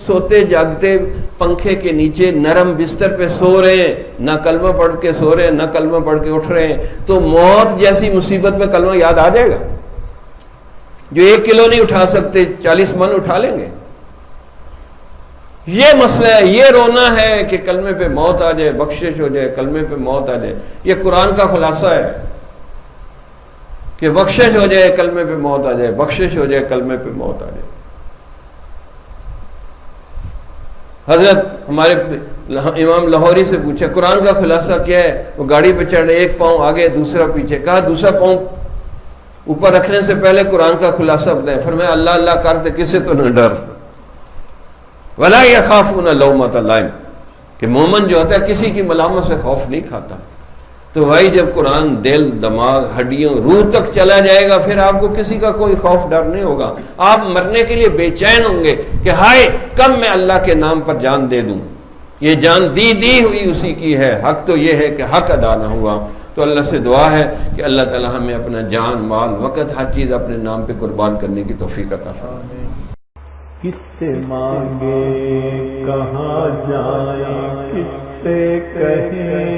سوتے جاگتے پنکھے کے نیچے نرم بستر پہ سو رہے ہیں، نہ کلمہ پڑھ کے سو رہے ہیں نہ کلمہ پڑھ کے اٹھ رہے ہیں، تو موت جیسی مصیبت میں کلمہ یاد آ جائے گا؟ جو 1 کلو نہیں اٹھا سکتے 40 من اٹھا لیں گے۔ یہ مسئلہ ہے، یہ رونا ہے کہ کلمے پہ موت آ جائے، بخشش ہو جائے، کلمے پہ موت آ جائے۔ یہ قرآن کا خلاصہ ہے کہ بخشش ہو جائے کلمے پہ موت آ جائے، بخشش ہو جائے کلمے پہ موت آ جائے۔ حضرت ہمارے امام لاہوری سے پوچھا قرآن کا خلاصہ کیا ہے؟ وہ گاڑی پہ چڑھ رہے، ایک پاؤں آگے دوسرا پیچھے، کہا دوسرا پاؤں اوپر رکھنے سے پہلے قرآن کا خلاصہ بتائیں۔ فرمایا اللہ اللہ کرتے کسی تو نہ ڈر، ولا یخافون لومۃ لائم، کہ مومن جو ہوتا ہے کسی کی ملامت سے خوف نہیں کھاتا۔ تو بھائی جب قرآن دل دماغ ہڈیوں روح تک چلا جائے گا پھر آپ کو کسی کا کوئی خوف ڈر نہیں ہوگا۔ آپ مرنے کے لیے بے چین ہوں گے کہ ہائے کب میں اللہ کے نام پر جان دے دوں، یہ جان دی ہوئی اسی کی ہے، حق تو یہ ہے کہ حق ادا نہ ہوا۔ تو اللہ سے دعا ہے کہ اللہ تعالی ہمیں اپنا جان مال وقت ہر چیز اپنے نام پہ قربان کرنے کی توفیق عطا فرمائے۔ کس سے مانگے کہاں جائیں، کس سے کہیں